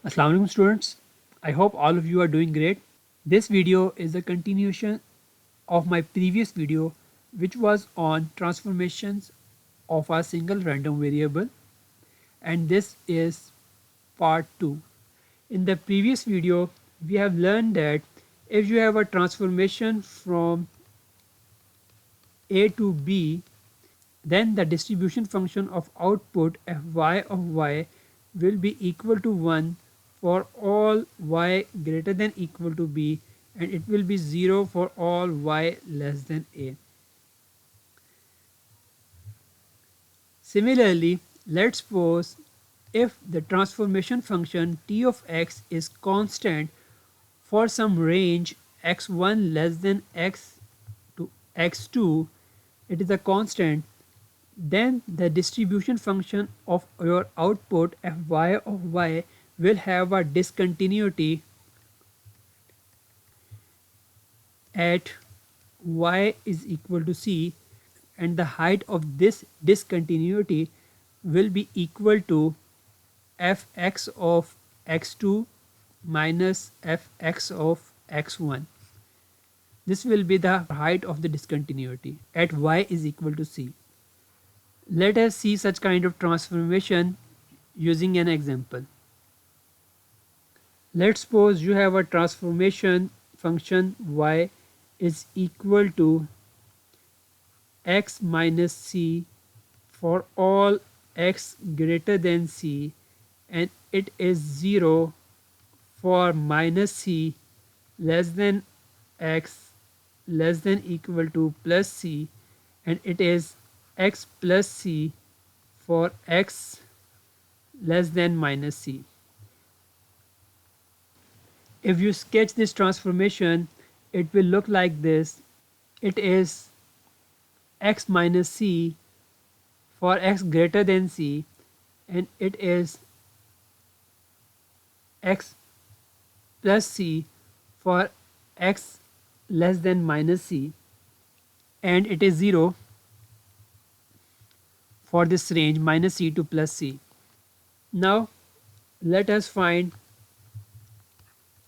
Assalamu alaikum students. I hope all of you are doing great. This video is a continuation of my previous video which was on transformations of a single random variable, and this is part 2. In the previous video we have learned that if you have a transformation from A to B, then the distribution function of output fy of y will be equal to 1 for all y greater than equal to b, and it will be 0 for all y less than a. Similarly, let's suppose if the transformation function t of x is constant for some range x1 less than x to x2, it is a constant, then the distribution function of your output fy of y will have a discontinuity at y is equal to c, and the height of this discontinuity will be equal to fx of x2 minus fx of x1. This will be the height of the discontinuity at y is equal to c. Let us see such kind of transformation using an example. Let's suppose you have a transformation function y is equal to x minus c for all x greater than c, and it is 0 for minus c less than x less than equal to plus c, and it is x plus c for x less than minus c. If you sketch this transformation, it will look like this. It is x minus c for x greater than c, and it is x plus c for x less than minus c, and it is 0 for this range minus c to plus c. Now let us find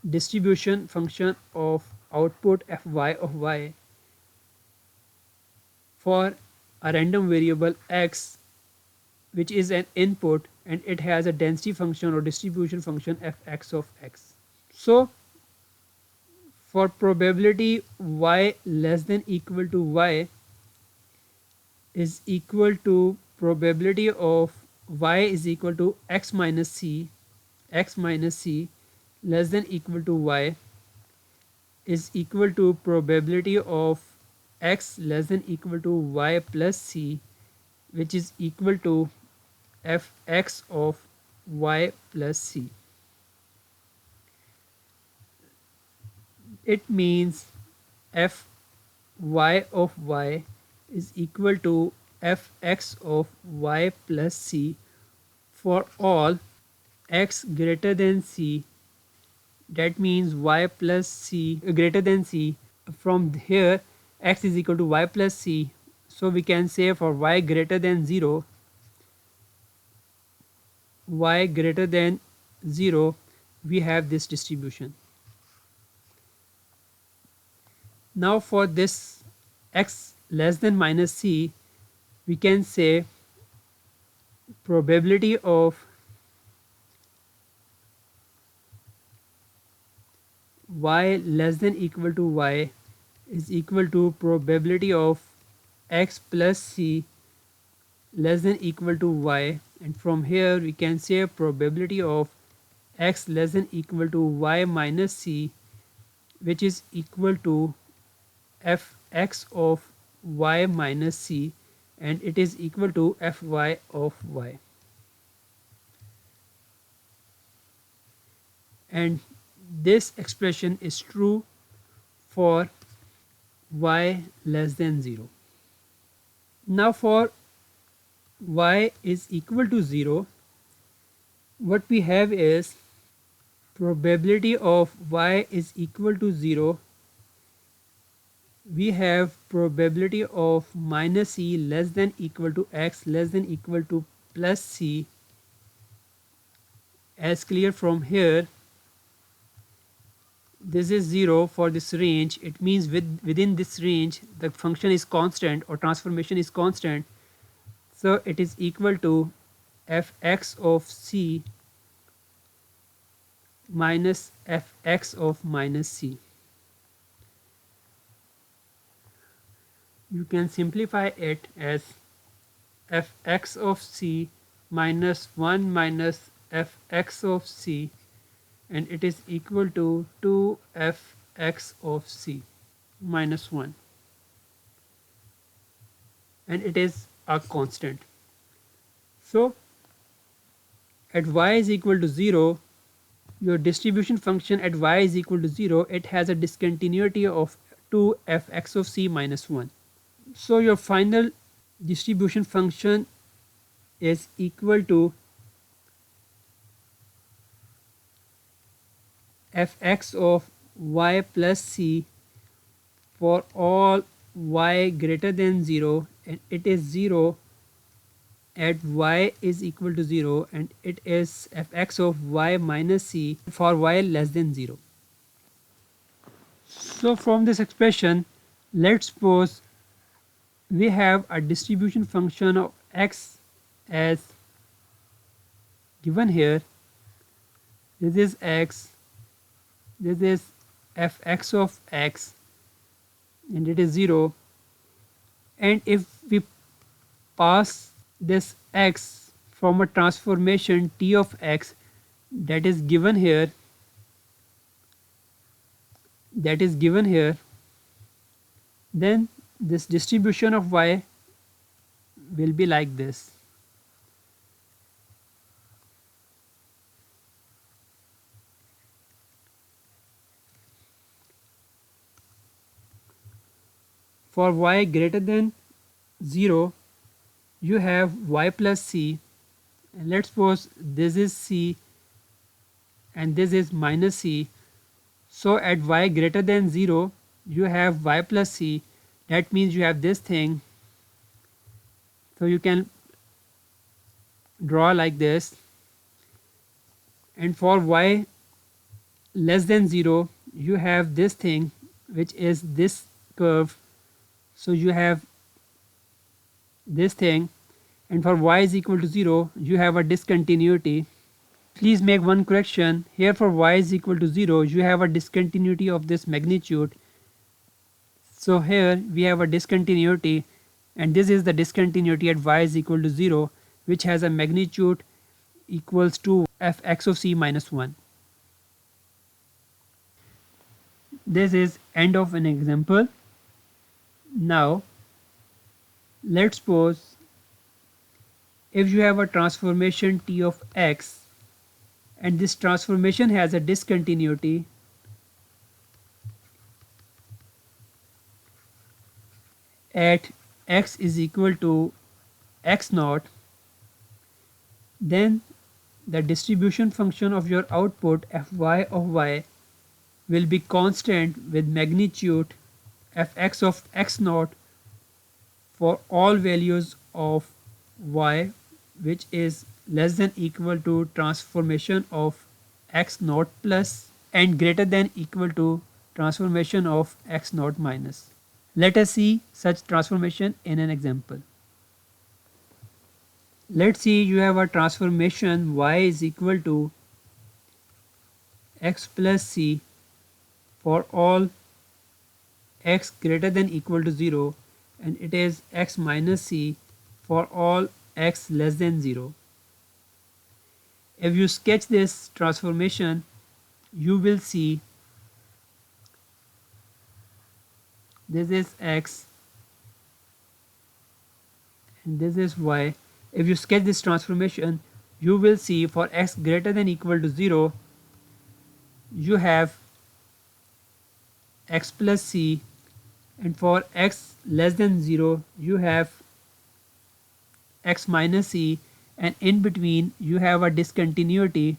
distribution function of output fy of y for a random variable x, which is an input, and it has a density function or distribution function fx of x. So for probability y less than equal to y is equal to probability of y is equal to x minus c less than equal to y is equal to probability of x less than equal to y plus c, which is equal to fx of y plus c. It means fy of y is equal to fx of y plus c for all x greater than c. That means y plus c greater than c. From here x is equal to y plus c, so we can say for y greater than 0, y greater than 0, we have this distribution. Now for this x less than minus c, we can say probability of y less than equal to y is equal to probability of x plus c less than equal to y, and from here we can say probability of x less than equal to y minus c, which is equal to fx of y minus c, and it is equal to fy of y. And this expression is true for y less than 0. Now for y is equal to 0, what we have is probability of y is equal to 0. We have probability of minus c less than equal to x less than equal to plus c as clear from here, this is 0 for this range. It means within this range the function is constant or transformation is constant. So it is equal to fx of c minus fx of minus c. You can simplify it as fx of c minus 1 minus fx of c, and it is equal to 2fx of c minus 1, and it is a constant. So at y is equal to 0, your distribution function at y is equal to 0, it has a discontinuity of 2fx of c minus 1. So your final distribution function is equal to fx of y plus c for all y greater than 0, and it is 0 at y is equal to 0, and it is fx of y minus c for y less than 0. So from this expression, let's suppose we have a distribution function of x as given here. This is x, this is fx of x, and it is 0. And if we pass this x from a transformation t of x that is given here, then this distribution of y will be like this. For y greater than 0, you have y plus c, and let's suppose this is c and this is minus c. So at y greater than 0, you have y plus c. That means you have this thing. So you can draw like this. And for y less than 0, you have this thing, which is this curve. So you have this thing. And for y is equal to 0, you have a discontinuity. Please make one correction. Here for y is equal to 0, you have a discontinuity of this magnitude. So here we have a discontinuity, and this is the discontinuity at y is equal to 0, which has a magnitude equals to fx of c minus 1. This is end of an example. Now let's suppose if you have a transformation t of x, and this transformation has a discontinuity at x is equal to x naught, then the distribution function of your output fy of y will be constant with magnitude fx of x naught for all values of y which is less than equal to transformation of x naught plus and greater than equal to transformation of x naught minus. Let us see such transformation in an example. Let's see you have a transformation y is equal to x plus c for all x greater than equal to 0, and it is x minus c for all x less than 0. If you sketch this transformation, you will see this is x and this is y. If you sketch this transformation, you will see for x greater than equal to 0, you have x plus c, and for x less than 0, you have x minus c, and in between you have a discontinuity.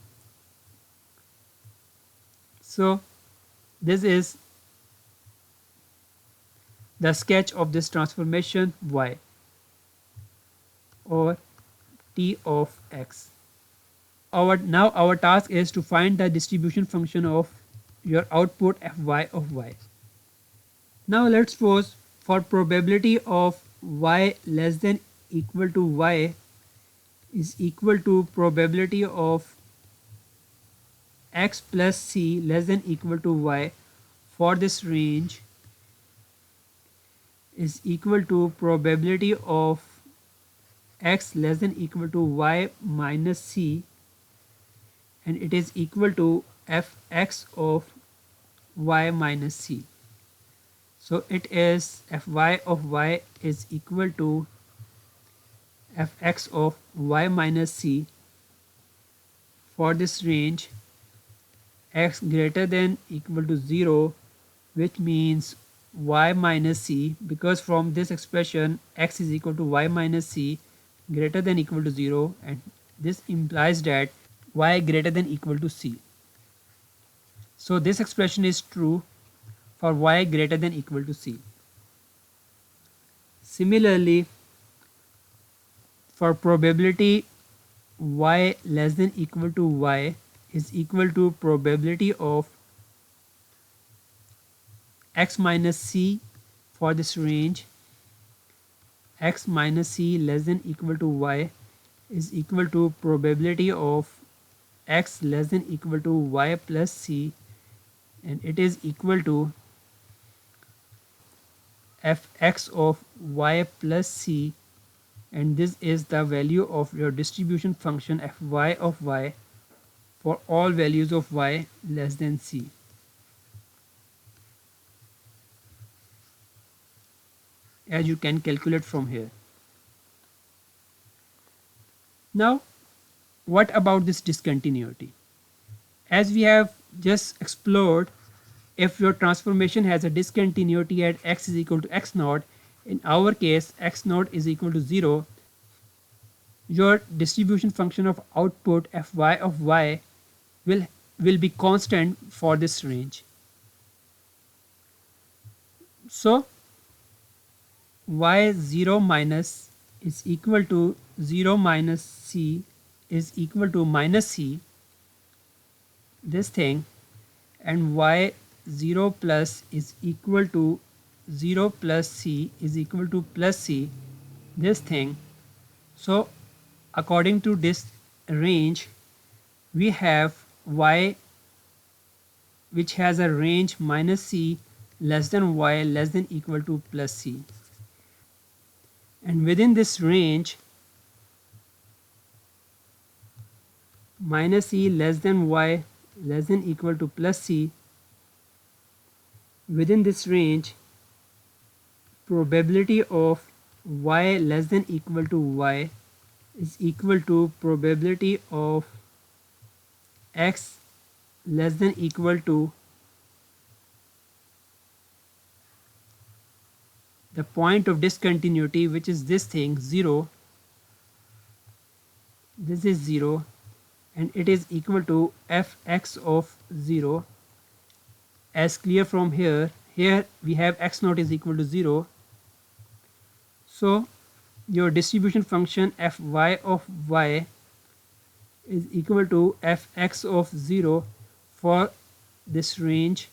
So this is the sketch of this transformation y or t of x. Our task is to find the distribution function of your output fy of y. Now let's suppose for probability of y less than equal to y is equal to probability of x plus c less than equal to y, for this range is equal to probability of x less than equal to y minus c, and it is equal to fx of y minus c. So it is fy of y is equal to fx of y minus c for this range x greater than equal to 0, which means y minus c, because from this expression x is equal to y minus c greater than equal to 0, and this implies that y greater than equal to c. So this expression is true for y greater than equal to c. Similarly, for probability y less than equal to y is equal to probability of x minus c for this range x minus c less than equal to y is equal to probability of x less than equal to y plus c, and it is equal to fx of y plus c, and this is the value of your distribution function fy of y for all values of y less than c. As you can calculate from here. Now, what about this discontinuity? As we have just explored, if your transformation has a discontinuity at x is equal to x naught, in our case x naught is equal to 0, your distribution function of output fy of y will be constant for this range. So y0 minus is equal to 0 minus c is equal to minus c, this thing, and y0 plus is equal to 0 plus c is equal to plus c, this thing. So according to this range, we have y which has a range minus c less than y less than equal to plus c, and within this range minus c less than y less than equal to plus c, within this range probability of y less than equal to y is equal to probability of x less than equal to the point of discontinuity, which is this thing 0, this is 0, and it is equal to fx of 0. As clear from here we have x naught is equal to 0. So your distribution function fy of y is equal to fx of 0 for this range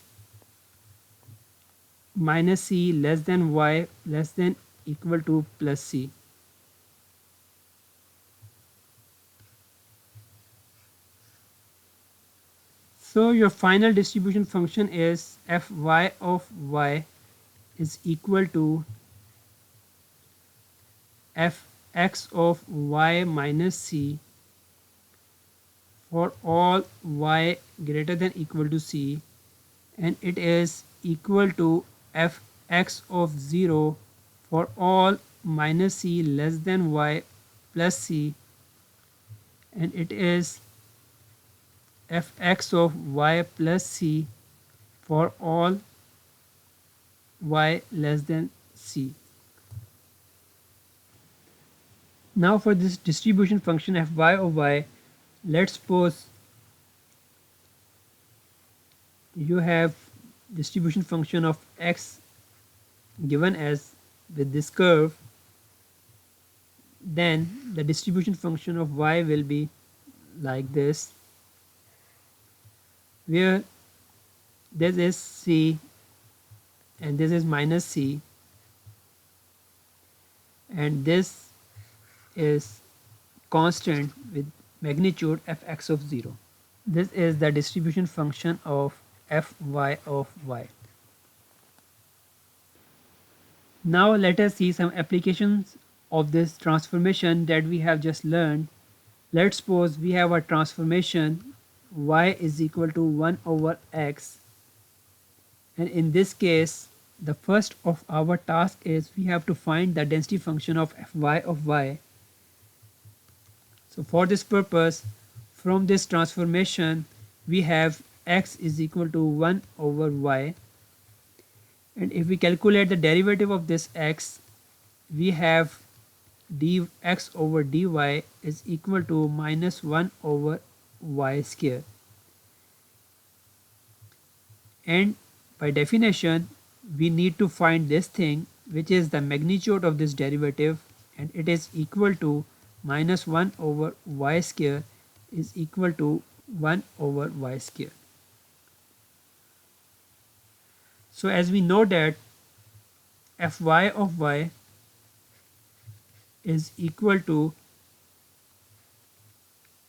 minus c less than y less than equal to plus c. So your final distribution function is fy of y is equal to fx of y minus c for all y greater than equal to c, and it is equal to fx of 0 for all minus c less than y plus c, and it is fx of y plus c for all y less than c. Now for this distribution function fy of y, let's suppose you have distribution function of x given as with this curve, then the distribution function of y will be like this, where this is c and this is minus c, and this is constant with magnitude fx of 0. This is the distribution function of fy of y. Now let us see some applications of this transformation that we have just learned. Let's suppose we have a transformation y is equal to 1 over x, and in this case the first of our task is we have to find the density function of fy of y. So for this purpose, from this transformation we have x is equal to 1 over y, and if we calculate the derivative of this x, we have dx over dy is equal to minus 1 over y square. And by definition, we need to find this thing, which is the magnitude of this derivative, and it is equal to minus 1 over y square is equal to 1 over y square. So as we know that fy of y is equal to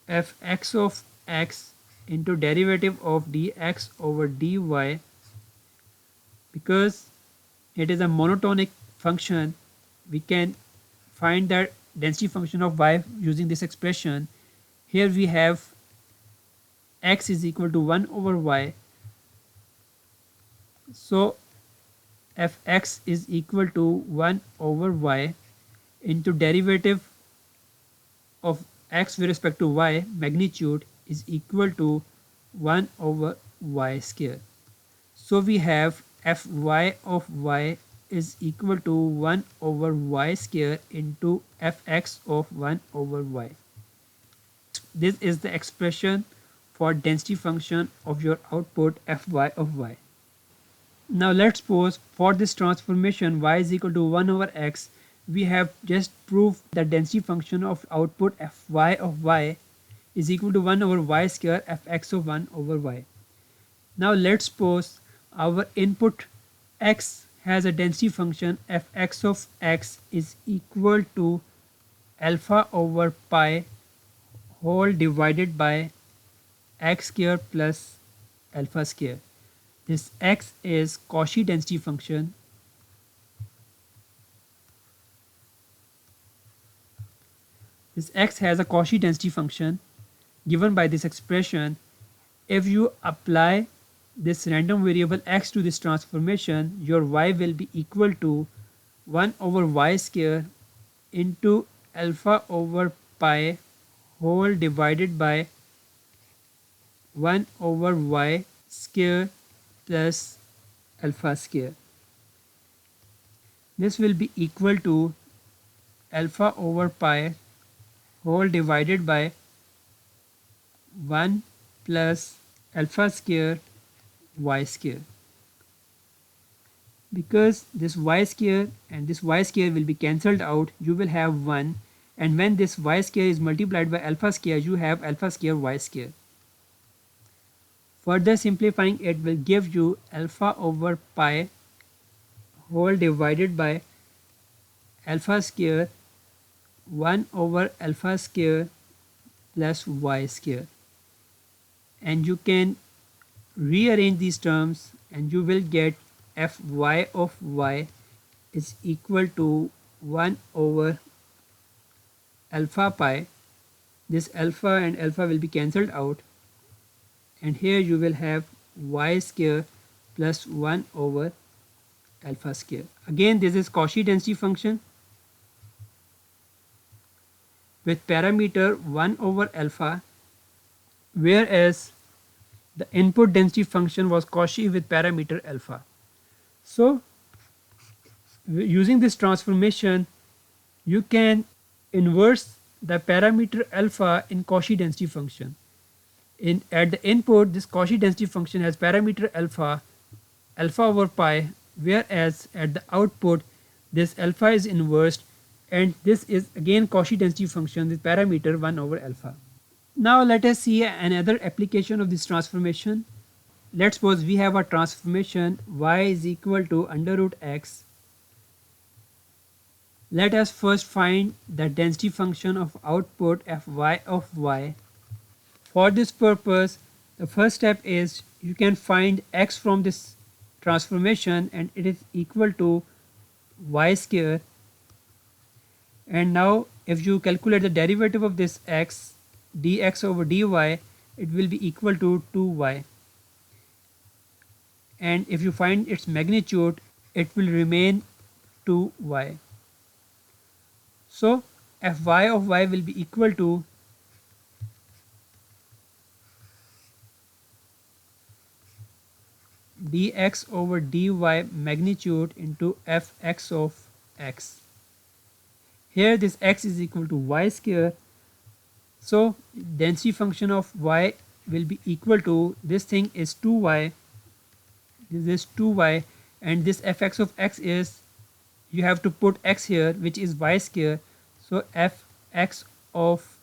fx of x into derivative of dx over dy, because it is a monotonic function, we can find the density function of y using this expression. Here we have x is equal to 1 over y, so fx is equal to 1 over y into derivative of x with respect to y, magnitude, is equal to 1 over y square. So we have fy of y is equal to 1 over y square into fx of 1 over y. This is the expression for density function of your output fy of y. Now let's suppose for this transformation y is equal to 1 over x, we have just proved the density function of output fy of y is equal to 1 over y square fx of 1 over y. Now let's suppose our input x has a density function fx of x is equal to alpha over pi whole divided by x square plus alpha square. This x is Cauchy density function. This x has a Cauchy density function given by this expression. If you apply this random variable x to this transformation, your y will be equal to 1 over y square into alpha over pi whole divided by 1 over y square plus alpha square. This will be equal to alpha over pi whole divided by 1 plus alpha square y square. Because this y square and this y square will be cancelled out, you will have 1, and when this y square is multiplied by alpha square, you have alpha square y square. Further simplifying, it will give you alpha over pi whole divided by alpha square 1 over alpha square plus y square. And you can rearrange these terms and you will get fy of y is equal to 1 over alpha pi. This alpha and alpha will be cancelled out, and here you will have y square plus 1 over alpha square. Again, this is Cauchy density function with parameter 1 over alpha, whereas the input density function was Cauchy with parameter alpha. So using this transformation, you can inverse the parameter alpha in Cauchy density function. At the input, this Cauchy density function has parameter alpha, alpha over pi, whereas at the output this alpha is inversed, and this is again Cauchy density function with parameter 1 over alpha. Now let us see another application of this transformation. Let's suppose we have a transformation y is equal to under root x. Let us first find the density function of output fy of y. For this purpose, the first step is you can find x from this transformation and it is equal to y square. And now if you calculate the derivative of this x, dx over dy, it will be equal to 2y. And if you find its magnitude, it will remain 2y. So fy of y will be equal to dx over dy magnitude into fx of x. Here this x is equal to y square. So density function of y will be equal to, this thing is 2y, this is 2y, and this fx of x is, you have to put x here which is y square. So fx of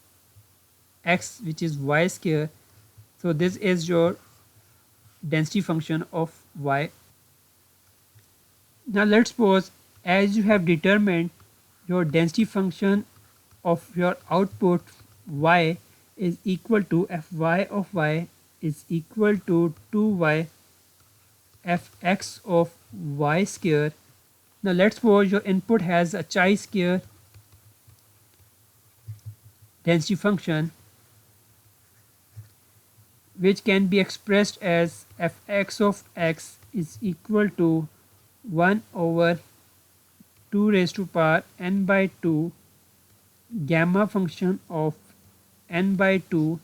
x which is y square. So this is your density function of y. Now let's suppose as you have determined your density function of your output y is equal to fy of y is equal to 2y fx of y square. Now let's suppose your input has a chi-square density function which can be expressed as fx of x is equal to 1 over 2 raised to power n by 2 gamma function of n by 2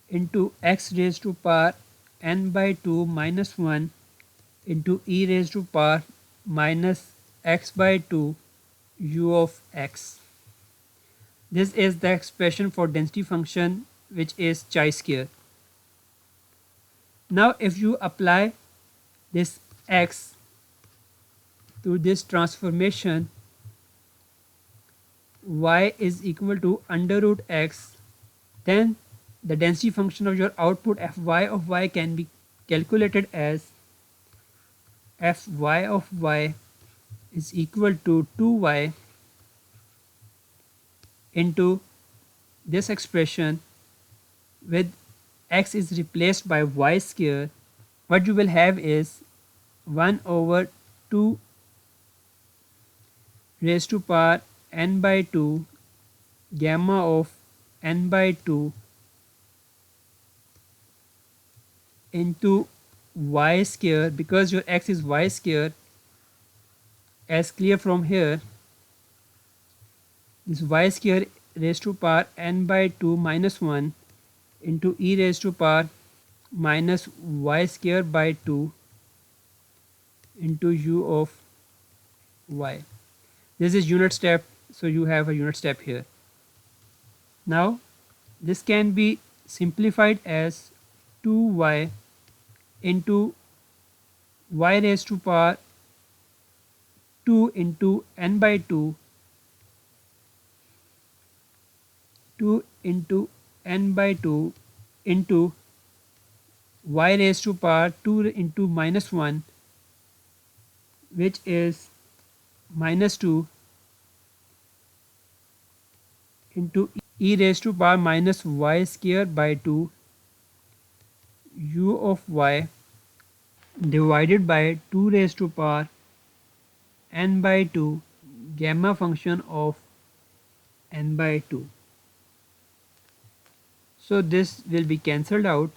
into x raised to power n by 2 minus 1 into e raised to power minus x by 2 u of x. This is the expression for density function which is chi-square. Now if you apply this x to this transformation, y is equal to under root x, then the density function of your output fy of y can be calculated as fy of y is equal to 2y into this expression with x is replaced by y square. What you will have is 1 over 2 raised to power n by 2 gamma of n by 2 into y square, because your x is y square, as clear from here, this y square raised to power n by 2 minus 1 into e raised to power minus y square by 2 into u of y. This is unit step, so you have a unit step here. Now this can be simplified as 2y into y raised to power 2 into n by 2, 2 into n by 2 into y raised to power 2 into minus 1, which is minus 2 into e raised to power minus y square by 2 u of y divided by 2 raised to power n by 2 gamma function of n by 2. So this will be cancelled out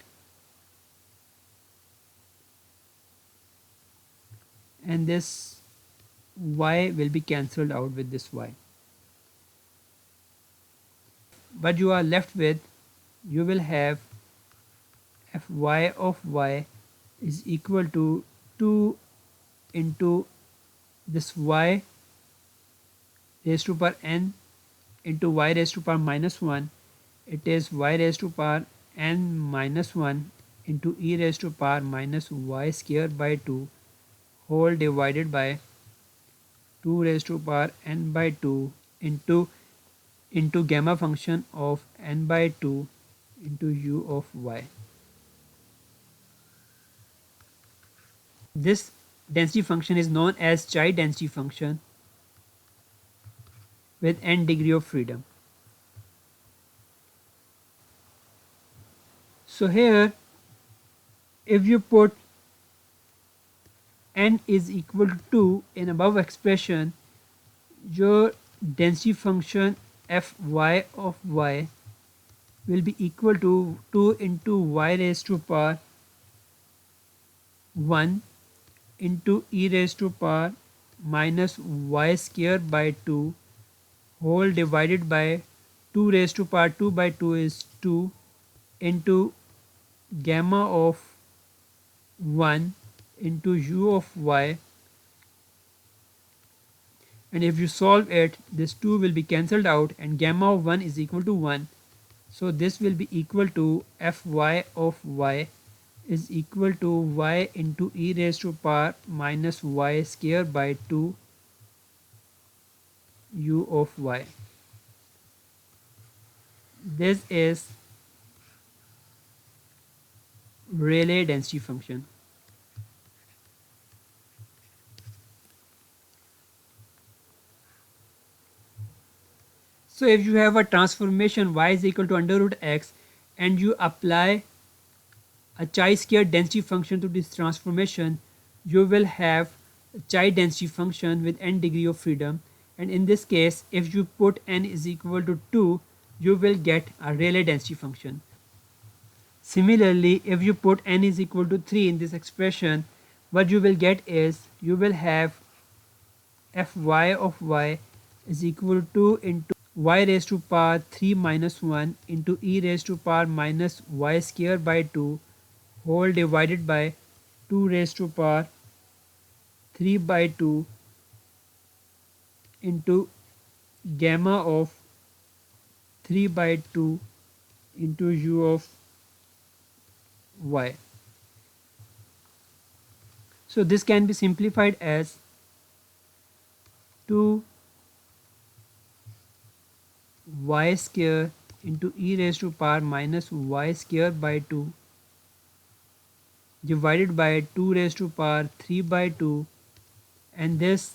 and this y will be cancelled out with this y. What you are left with, you will have fy of y is equal to 2 into this y raised to power n into y raised to power minus 1. It is y raised to power n minus 1 into e raised to power minus y square by 2 whole divided by 2 raised to power n by 2 into into gamma function of n by 2 into u of y. This density function is known as Chai density function with n degree of freedom. So here, if you put n is equal to 2 in above expression, your density function fy of y will be equal to 2 into y raised to power 1 into e raised to power minus y square by 2 whole divided by 2 raised to power 2 by 2 is 2 into gamma of 1 into u of y, and if you solve it, this 2 will be cancelled out and gamma of 1 is equal to 1. So this will be equal to fy of y is equal to y into e raised to power minus y square by 2 u of y. This is Rayleigh density function. So if you have a transformation y is equal to under root x and you apply a chi-square density function to this transformation, you will have a chi density function with n degree of freedom, and in this case if you put n is equal to 2, you will get a Rayleigh density function. Similarly, if you put n is equal to 3 in this expression, what you will get is you will have fy of y is equal to into y raised to power 3 minus 1 into e raised to power minus y square by 2 whole divided by 2 raised to power 3 by 2 into gamma of 3 by 2 into u of y. So this can be simplified as 2 y square into e raised to power minus y square by 2 divided by 2 raised to power 3 by 2, and this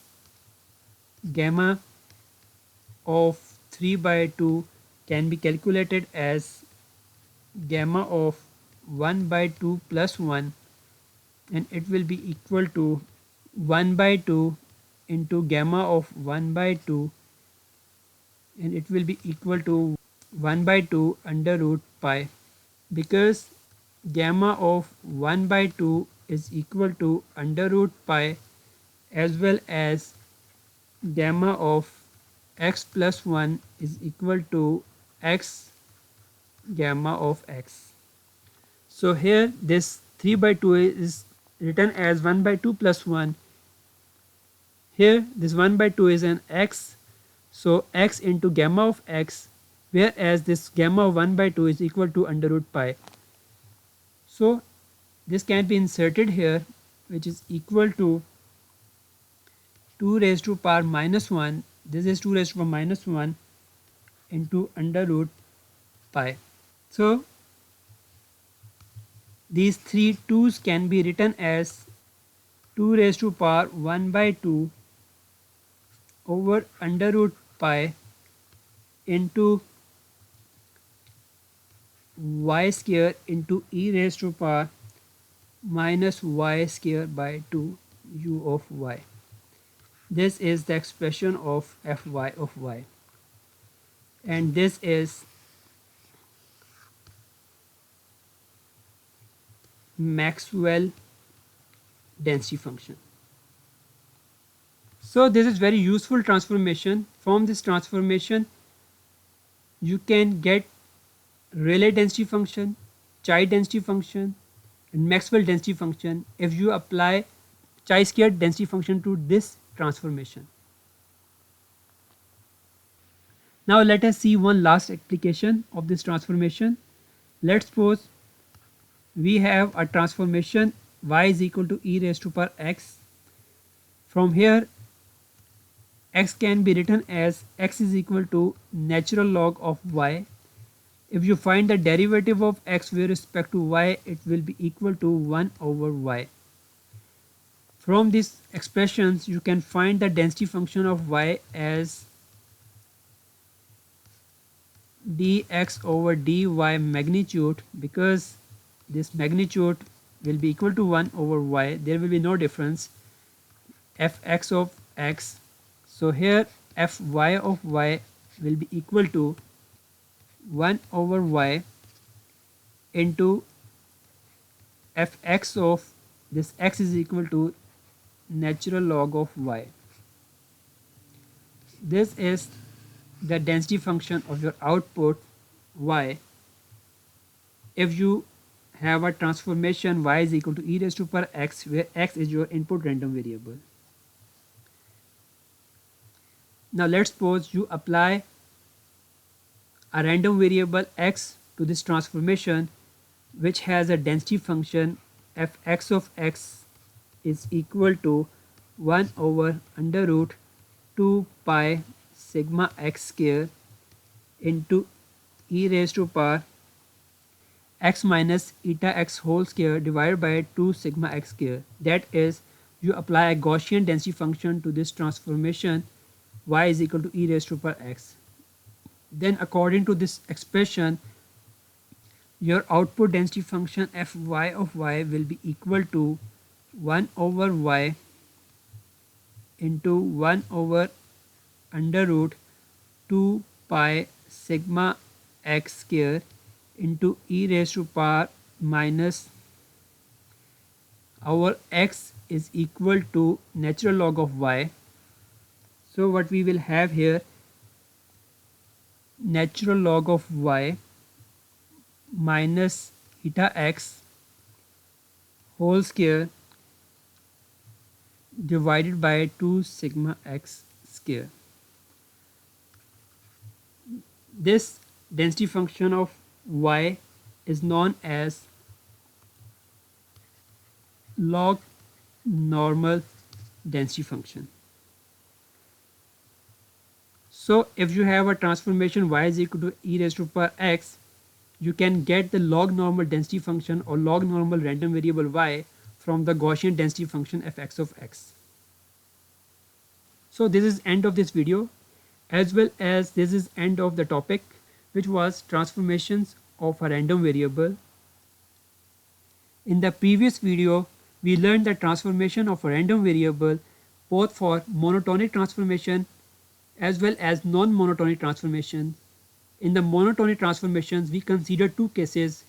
gamma of 3 by 2 can be calculated as gamma of 1 by 2 plus 1, and it will be equal to 1 by 2 into gamma of 1 by 2, and it will be equal to 1 by 2 under root pi, because gamma of 1 by 2 is equal to under root pi as well as gamma of x plus 1 is equal to x gamma of x. So here this 3 by 2 is written as 1 by 2 plus 1. Here this 1 by 2 is an x, so x into gamma of x, whereas this gamma of 1 by 2 is equal to under root pi. So this can be inserted here, which is equal to 2 raised to power minus 1, this is 2 raised to power minus 1 into under root pi. So these three 2's can be written as 2 raised to power 1 by 2 over under root pi into y square into e raised to power minus y square by 2 u of y. This is the expression of fy of y, and this is Maxwell density function. So this is very useful transformation. From this transformation you can get Rayleigh density function, Chai density function, and Maxwell density function if you apply chi-squared density function to this transformation. Now let us see one last application of this transformation. Let's suppose we have a transformation y is equal to e raised to power x. From here x can be written as x is equal to natural log of y. If you find the derivative of x with respect to y, it will be equal to 1 over y. From these expressions, you can find the density function of y as dx over dy magnitude. Because this magnitude will be equal to 1 over y, there will be no difference, fx of x. So here fy of y will be equal to 1 over y into fx of this x is equal to natural log of y. This is the density function of your output y if you have a transformation y is equal to e raised to power x, where x is your input random variable. Now let's suppose you apply a random variable x to this transformation, which has a density function fx of x is equal to 1 over under root 2 pi sigma x square into e raised to power x minus eta x whole square divided by 2 sigma x square. That is, you apply a Gaussian density function to this transformation y is equal to e raised to power x. Then according to this expression, your output density function fy of y will be equal to 1 over y into 1 over under root 2 pi sigma x square into e raised to power minus our x is equal to natural log of y. So what we will have here, natural log of y minus eta x whole square divided by 2 sigma x square. This density function of y is known as log normal density function. So if you have a transformation y is equal to e raised to power x, you can get the log normal density function or log normal random variable y from the Gaussian density function fx of x. So this is end of this video, as well as this is end of the topic, which was transformations of a random variable. In the previous video, we learned the transformation of a random variable both for monotonic transformation as well as non-monotonic transformation. In the monotonic transformations, we consider two cases.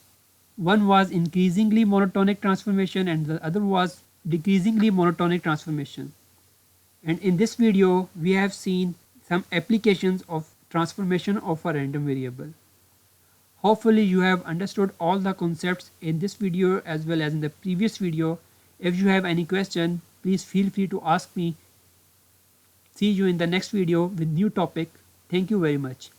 One was increasingly monotonic transformation and the other was decreasingly monotonic transformation. And in this video, we have seen some applications of transformation of a random variable. Hopefully you have understood all the concepts in this video as well as in the previous video. If you have any question, please feel free to ask me. See you in the next video with new topic. Thank you very much.